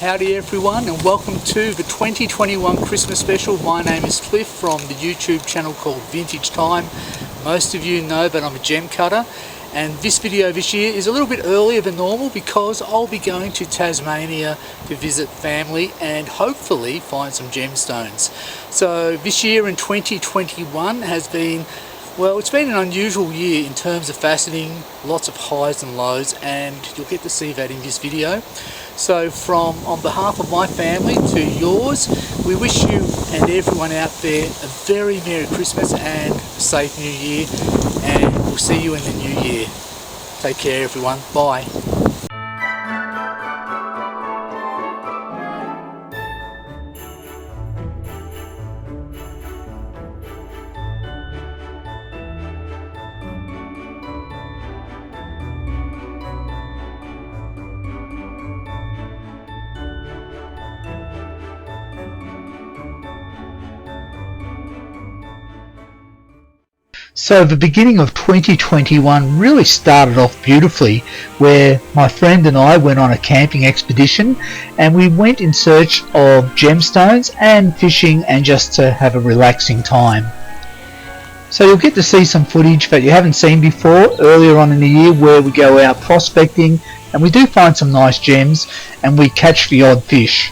Howdy everyone, and welcome to the 2021 Christmas special. My name is Cliff from the YouTube channel called Vintage Time. Most of you know that I'm a gem cutter, and this video this year is a little bit earlier than normal because I'll be going to Tasmania to visit family and hopefully find some gemstones. So this year in 2021 has been, well, it's been an unusual year in terms of faceting, lots of highs and lows, and you'll get to see that in this video. So on behalf of my family to yours, we wish you and everyone out there a very Merry Christmas and a safe New Year, and we'll see you in the new year. Take care everyone, bye. So the beginning of 2021 really started off beautifully, where my friend and I went on a camping expedition and we went in search of gemstones and fishing and just to have a relaxing time. So you'll get to see some footage that you haven't seen before earlier on in the year, where we go out prospecting and we do find some nice gems and we catch the odd fish.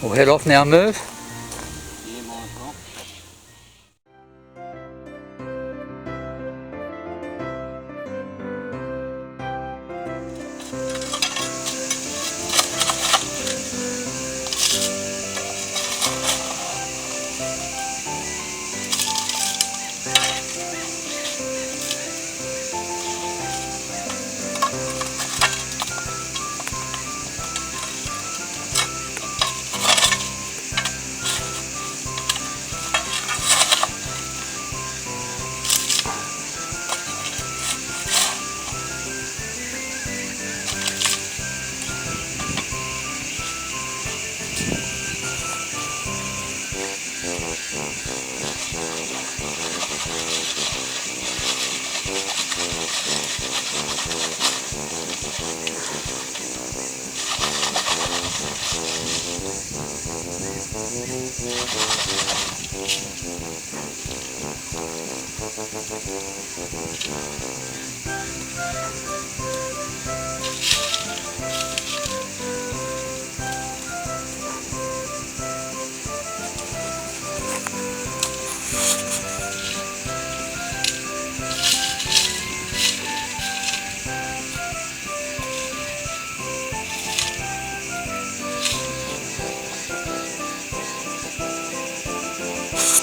We'll head off now, Merv. Yeah, might as well.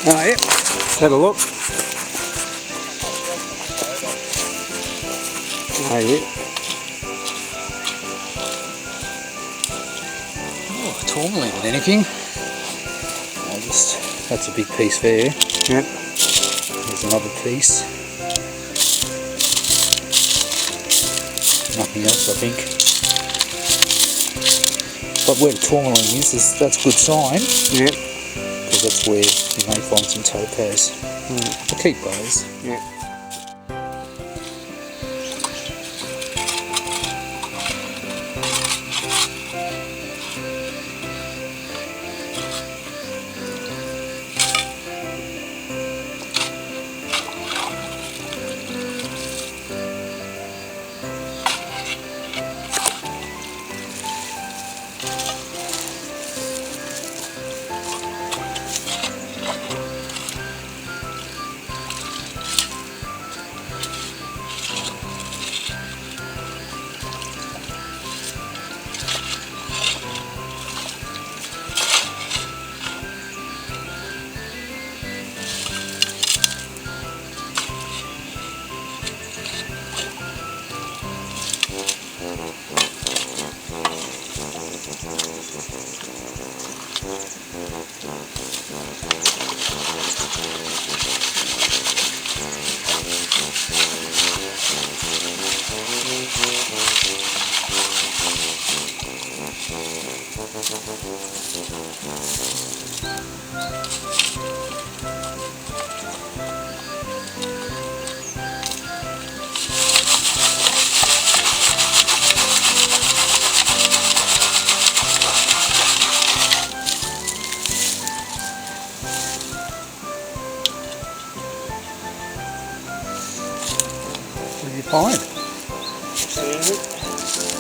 Oh yeah, Let's have a look. Oh yeah. oh, tourmaline and anything. That's a big piece there. Yep. There's another piece. Nothing else, I think. But where the tourmaline is, that's a good sign. Yep. Because that's where you may find some topaz. I'll keep those. Yep. What did you find?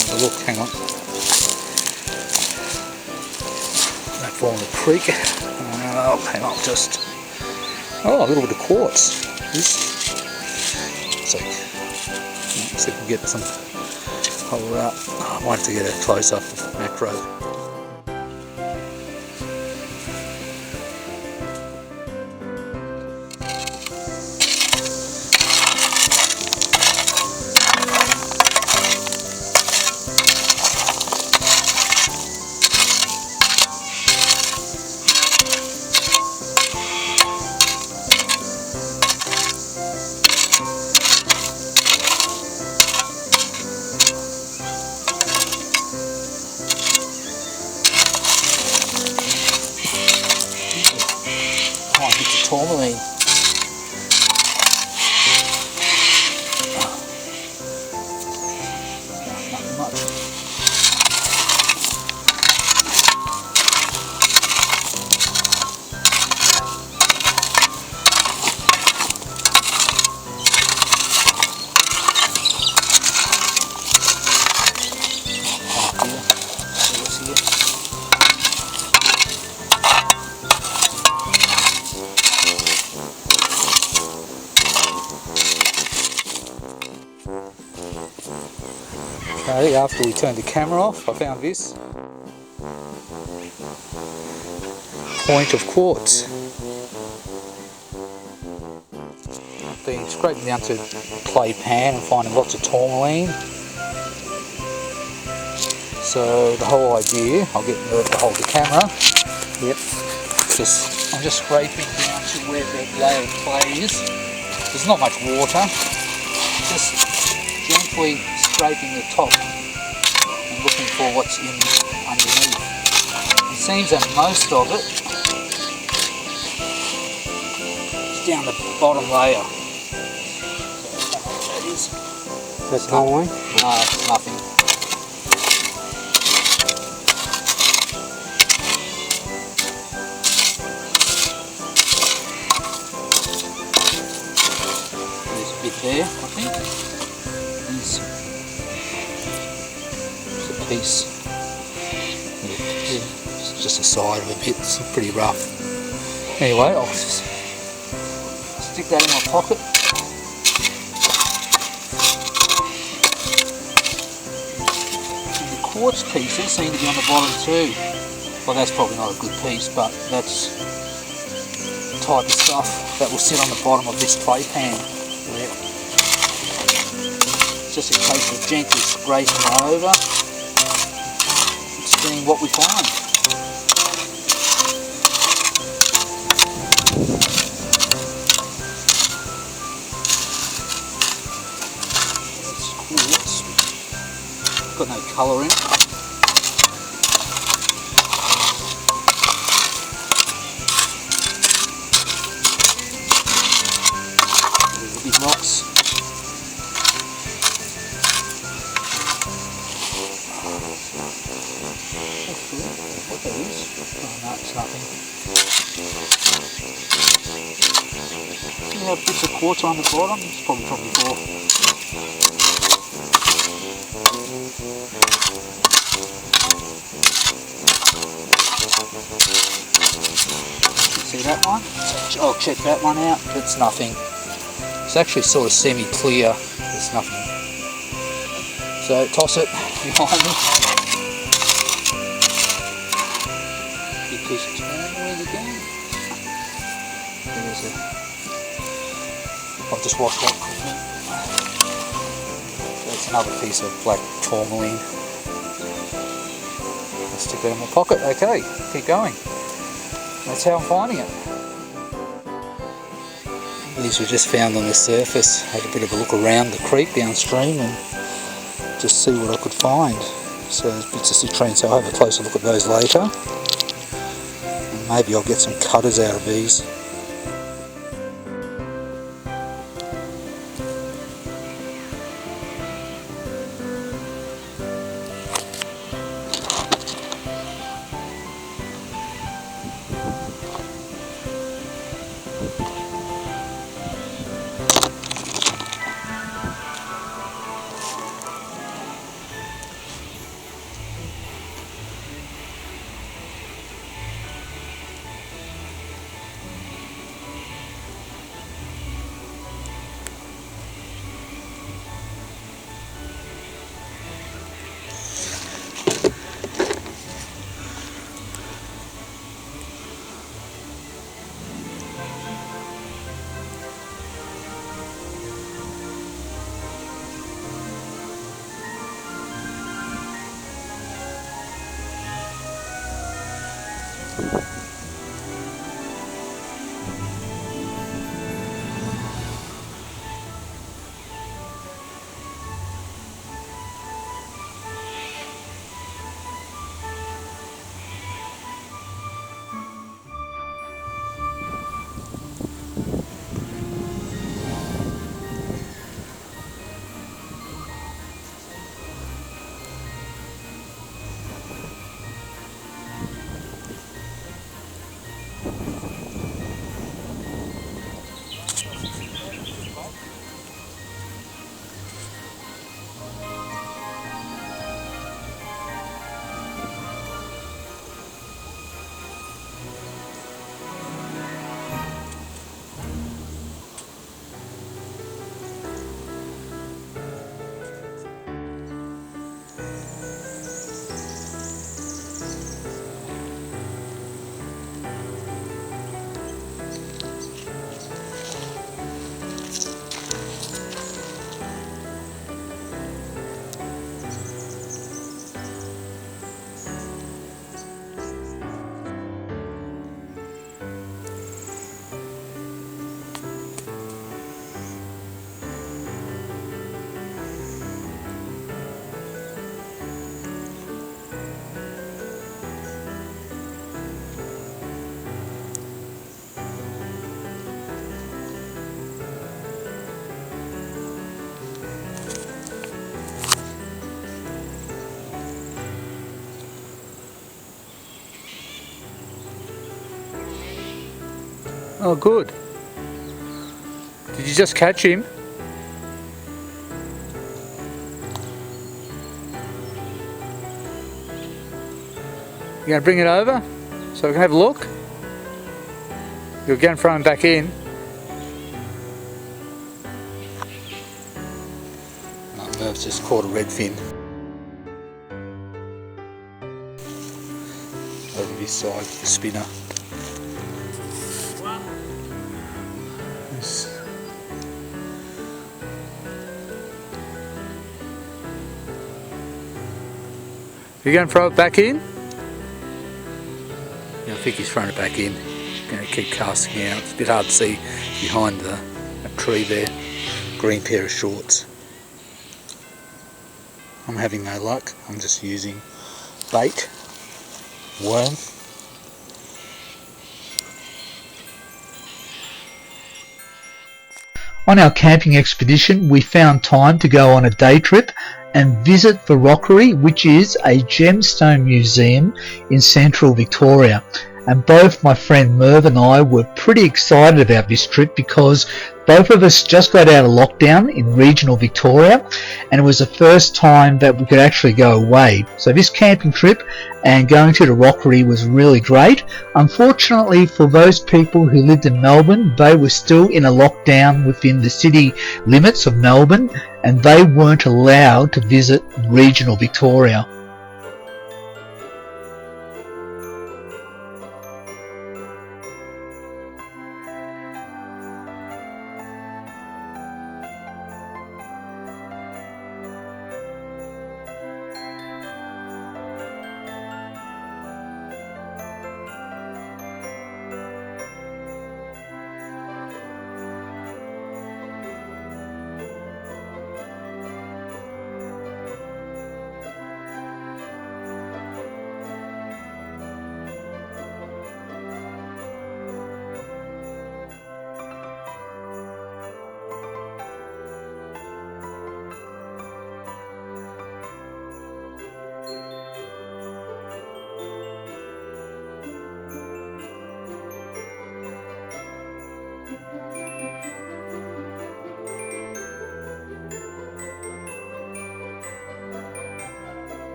Have a look, hang on. That fall in the creek. Hang on, just. Oh, a little bit of quartz. See if we can get some. Hold up. I might have to get a close up of macro. Tourmaline. Nothing much. Okay, after we turned the camera off, I found this point of quartz. I've been scraping down to clay pan and finding lots of tourmaline. So the whole idea, I'll get to hold the camera. Yep. I'm just scraping down to where the layer of clay is. There's not much water. Just gently scraping the top and looking for what's in underneath. It seems that most of it is down the bottom layer. So I don't know what that is. That's tourmaline? No, it's nothing. There's a bit there, I think. It's a piece. It's just the side of a bit. It's pretty rough. Anyway, I'll just stick that in my pocket. And the quartz pieces seem to be on the bottom too. Well, that's probably not a good piece, but that's the type of stuff that will sit on the bottom of this clay pan. It's just a case of gently scraping over and seeing what we find. That's quartz. Got no colour in it. There's the big rocks. What that is? Oh no, it's nothing. You have bits of quartz on the bottom, it's probably from before. You see that one? I'll check that one out. It's nothing. It's actually sort of semi-clear. There's nothing. So toss it behind me. Big piece of tourmaline again. There's a. I'll just wash that quickly. That's another piece of black tourmaline. I'll stick that in my pocket. Okay, keep going. That's how I'm finding it. These were just found on the surface. Had a bit of a look around the creek downstream and just see what I could find. So there's bits of citrine, so I'll have a closer look at those later. And maybe I'll get some cutters out of these. Oh, good. Did you just catch him? You going to bring it over so we can have a look? You're going to throw him back in. I've just caught a redfin. Over this side, the spinner. You're going to throw it back in? Yeah, I think he's throwing it back in. Going to keep casting out. It's a bit hard to see behind that tree there. Green pair of shorts. I'm having no luck. I'm just using bait, worm. On our camping expedition, we found time to go on a day trip and visit the Rockery, which is a gemstone museum in central Victoria. And both my friend Merv and I were pretty excited about this trip because both of us just got out of lockdown in regional Victoria, and it was the first time that we could actually go away. So this camping trip and going to the Rockery was really great. Unfortunately for those people who lived in Melbourne, they were still in a lockdown within the city limits of Melbourne, and they weren't allowed to visit regional Victoria.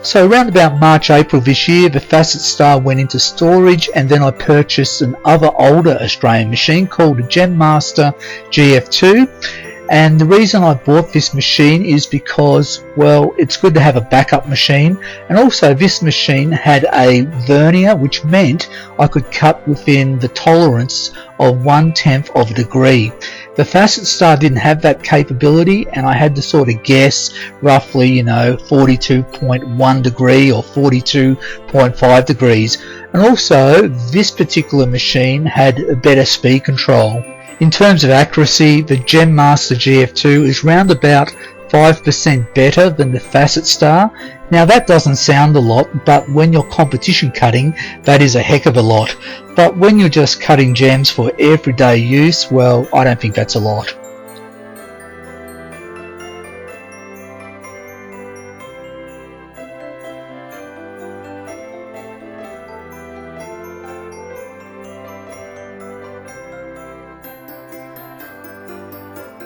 So around about March, April this year, the Facet Star went into storage, and then I purchased an other older Australian machine called a Gemmaster GF2. And the reason I bought this machine is because, well, it's good to have a backup machine, and also this machine had a vernier, which meant I could cut within the tolerance of 1/10 of a degree. The Facet Star didn't have that capability, and I had to sort of guess roughly, 42.1 degree or 42.5 degrees. And also, this particular machine had a better speed control. In terms of accuracy, the Gemmaster GF2 is round about 5% better than the Facet Star. Now that doesn't sound a lot, but when you're competition cutting, that is a heck of a lot. But when you're just cutting gems for everyday use, well, I don't think that's a lot.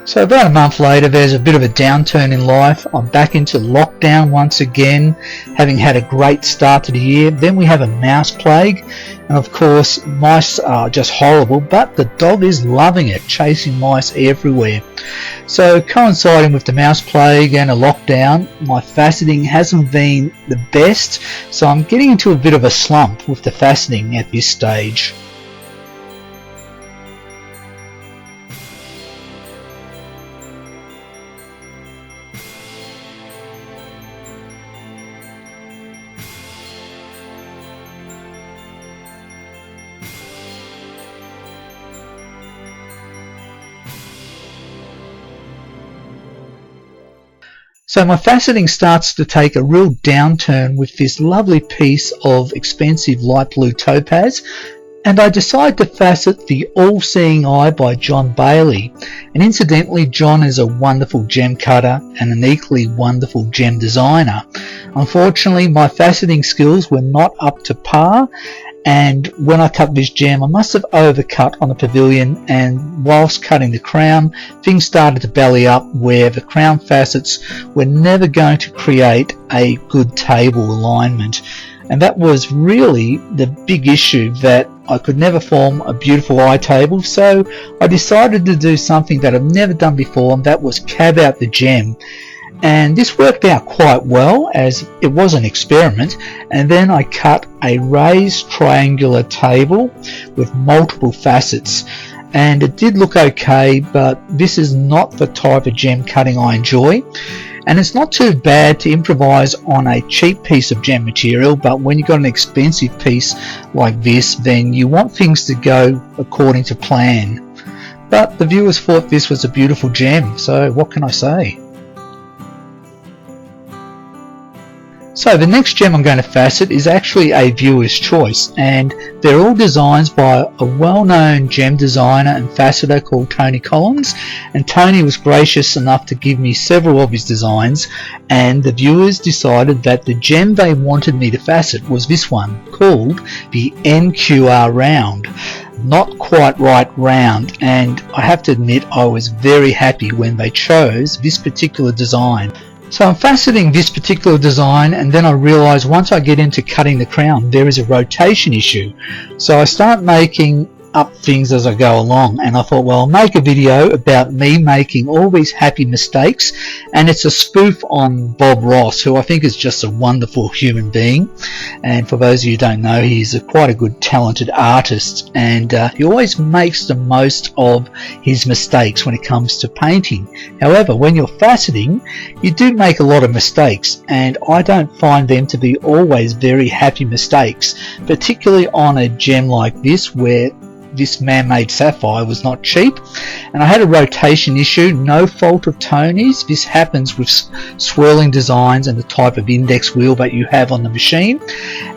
So about a month later, there's a bit of a downturn in life. I'm back into lockdown once again, having had a great start to the year. Then we have a mouse plague, and of course mice are just horrible, but the dog is loving it, chasing mice everywhere. So coinciding with the mouse plague and a lockdown, my faceting hasn't been the best, so I'm getting into a bit of a slump with the faceting at this stage. So my faceting starts to take a real downturn with this lovely piece of expensive light blue topaz, and I decide to facet the All-Seeing Eye by John Bailey. And incidentally, John is a wonderful gem cutter and an equally wonderful gem designer. Unfortunately, my faceting skills were not up to par, and when I cut this gem I must have overcut on the pavilion, and whilst cutting the crown, things started to belly up where the crown facets were never going to create a good table alignment. And that was really the big issue, that I could never form a beautiful eye table. So I decided to do something that I've never done before, and that was cab out the gem. And this worked out quite well, as it was an experiment. And then I cut a raised triangular table with multiple facets, and it did look okay, but this is not the type of gem cutting I enjoy. And it's not too bad to improvise on a cheap piece of gem material, but when you've got an expensive piece like this, then you want things to go according to plan. But the viewers thought this was a beautiful gem, so what can I say? So the next gem I'm going to facet is actually a viewer's choice, and they're all designs by a well-known gem designer and faceter called Tony Collins. And Tony was gracious enough to give me several of his designs, and the viewers decided that the gem they wanted me to facet was this one, called the NQR round. Not quite right round, and I have to admit I was very happy when they chose this particular design. So I'm faceting this particular design, and then I realise once I get into cutting the crown there is a rotation issue. So I start making up things as I go along, and I thought, well, I'll make a video about me making all these happy mistakes, and it's a spoof on Bob Ross, who I think is just a wonderful human being. And for those of you who don't know, he's quite a good talented artist, and he always makes the most of his mistakes when it comes to painting. However, when you're faceting, you do make a lot of mistakes, and I don't find them to be always very happy mistakes, particularly on a gem like this, where this man-made sapphire was not cheap. And I had a rotation issue, no fault of Tony's. This happens with swirling designs and the type of index wheel that you have on the machine.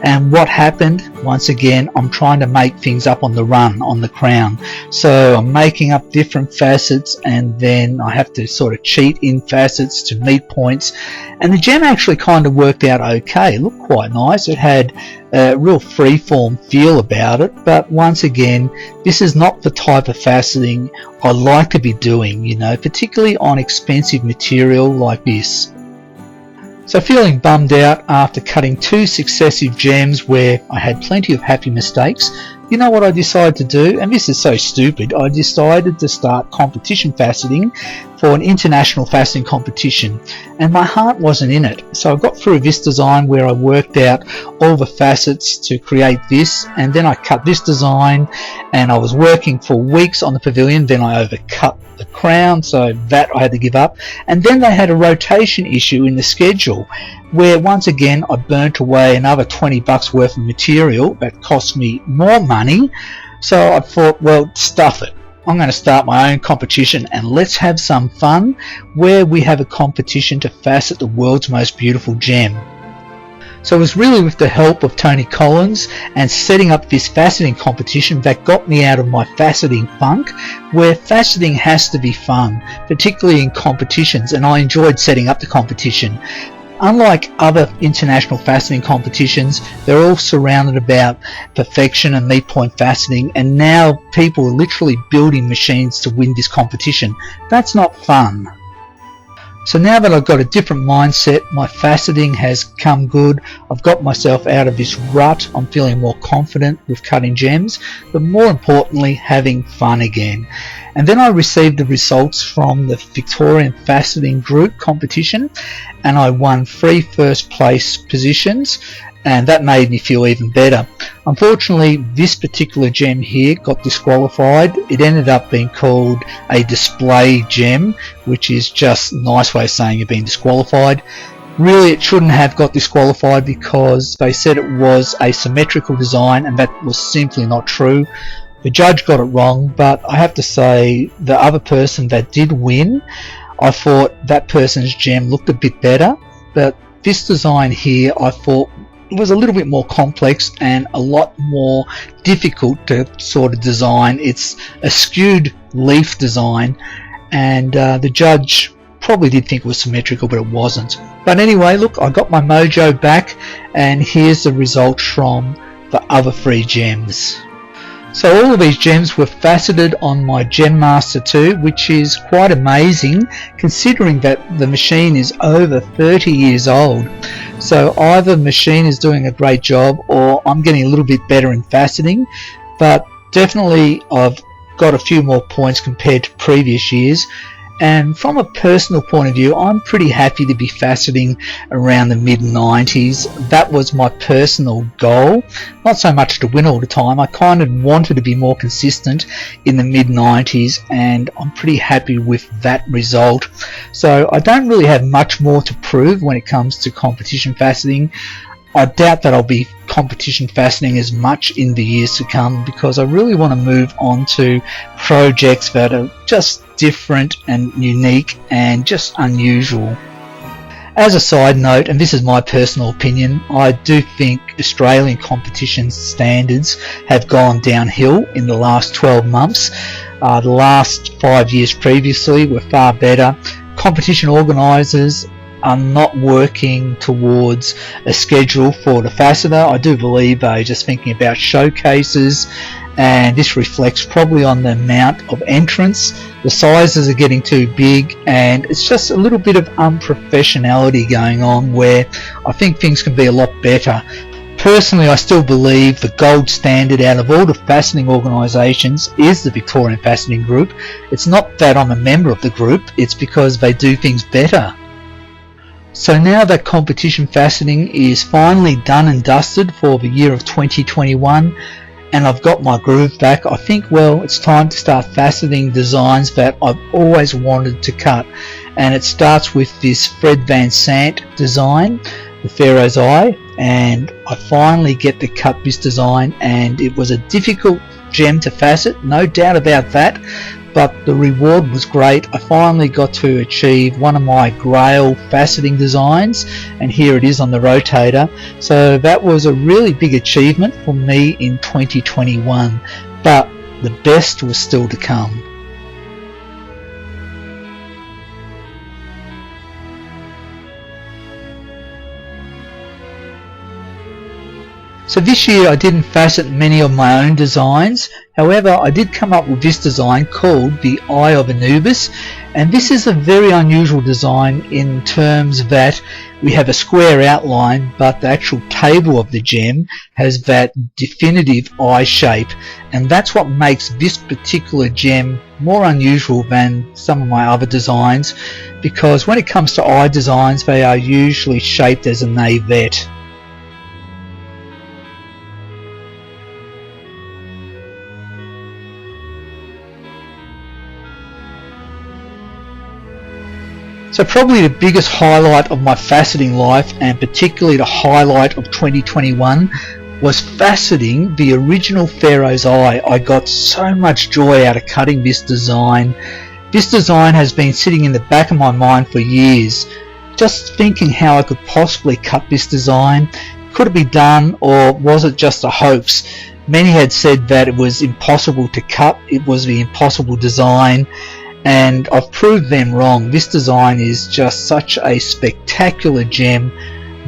And what happened, once again, I'm trying to make things up on the run on the crown, so I'm making up different facets, and then I have to sort of cheat in facets to meet points. And the gem actually kind of worked out okay. It looked quite nice. It had a real freeform feel about it, but once again, this is not the type of faceting I like to be doing, particularly on expensive material like this. So feeling bummed out after cutting 2 successive gems where I had plenty of happy mistakes, you know what I decided to do? And this is so stupid. I decided to start competition faceting for an international faceting competition, and my heart wasn't in it. So I got through this design where I worked out all the facets to create this, and then I cut this design, and I was working for weeks on the pavilion. Then I overcut the crown, so that I had to give up. And then they had a rotation issue in the schedule where once again I burnt away another $20 worth of material that cost me more money. So I thought, well, stuff it, I'm going to start my own competition and let's have some fun where we have a competition to facet the world's most beautiful gem. So it was really with the help of Tony Collins and setting up this faceting competition that got me out of my faceting funk, where faceting has to be fun, particularly in competitions, and I enjoyed setting up the competition. Unlike other international faceting competitions, they're all surrounded about perfection and meat point faceting, and now people are literally building machines to win this competition. That's not fun. So now that I've got a different mindset, my faceting has come good, I've got myself out of this rut, I'm feeling more confident with cutting gems, but more importantly having fun again. And then I received the results from the Victorian Faceting Group competition, and I won 3 first place positions, and that made me feel even better. Unfortunately, this particular gem here got disqualified. It ended up being called a display gem, which is just a nice way of saying you've been disqualified. Really, it shouldn't have got disqualified because they said it was a symmetrical design, and that was simply not true. The judge got it wrong, but I have to say the other person that did win, I thought that person's gem looked a bit better, but this design here I thought it was a little bit more complex and a lot more difficult to sort of design. It's a skewed leaf design, and the judge probably did think it was symmetrical, but it wasn't. But anyway, look, I got my mojo back, and here's the result from the other 3 gems. So all of these gems were faceted on my Gemmaster 2, which is quite amazing considering that the machine is over 30 years old. So either the machine is doing a great job or I'm getting a little bit better in faceting, but definitely I've got a few more points compared to previous years. And from a personal point of view, I'm pretty happy to be faceting around the mid-90s. That was my personal goal. Not so much to win all the time. I kind of wanted to be more consistent in the mid-90s, and I'm pretty happy with that result. So I don't really have much more to prove when it comes to competition faceting. I doubt that I'll be competition faceting as much in the years to come, because I really want to move on to projects that are just different and unique and just unusual. As a side note, and this is my personal opinion, I do think Australian competition standards have gone downhill in the last 12 months. The last 5 years previously were far better. Competition organisers are not working towards a schedule for the faceter. I do believe they're just thinking about showcases, and this reflects probably on the amount of entrants. The sizes are getting too big, and it's just a little bit of unprofessionality going on where I think things can be a lot better. Personally, I still believe the gold standard out of all the faceting organisations is the Victorian Faceting Group. It's not that I'm a member of the group, it's because they do things better. So now that competition faceting is finally done and dusted for the year of 2021, and I've got my groove back, I think, well, it's time to start faceting designs that I've always wanted to cut. And it starts with this Fred Van Sant design, the Pharaoh's Eye, and I finally get to cut this design, and it was a difficult gem to facet, no doubt about that, but the reward was great. I finally got to achieve one of my Grail faceting designs, and here it is on the rotator. So that was a really big achievement for me in 2021, but the best was still to come. So this year I didn't facet many of my own designs. However, I did come up with this design called the Eye of Anubis, And this is a very unusual design in terms that we have a square outline, but the actual table of the gem has that definitive eye shape, and that's what makes this particular gem more unusual than some of my other designs, because when it comes to eye designs, they are usually shaped as a navette. So probably the biggest highlight of my faceting life, and particularly the highlight of 2021, was faceting the original Pharaoh's eye. I got so much joy out of cutting this design. This design has been sitting in the back of my mind for years, just thinking how I could possibly cut this design. Could it be done, or was it just a hoax? Many had said that it was impossible to cut, it was the impossible design, and I've proved them wrong. This design is just such a spectacular gem,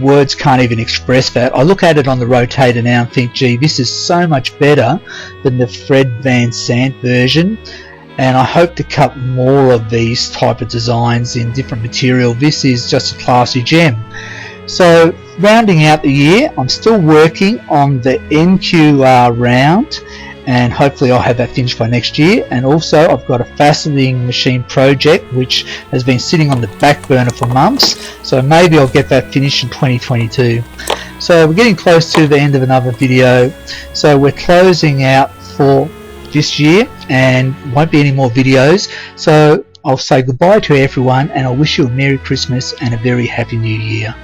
words can't even express that. I look at it on the rotator now and think, gee, this is so much better than the Fred Van Sant version, and I hope to cut more of these type of designs in different material. This is just a classy gem. So rounding out the year, I'm still working on the NQR round, and hopefully I'll have that finished by next year. And also I've got a faceting machine project which has been sitting on the back burner for months, so maybe I'll get that finished in 2022. So we're getting close to the end of another video, so we're closing out for this year and won't be any more videos. So I'll say goodbye to everyone, and I'll wish you a Merry Christmas and a very Happy New Year.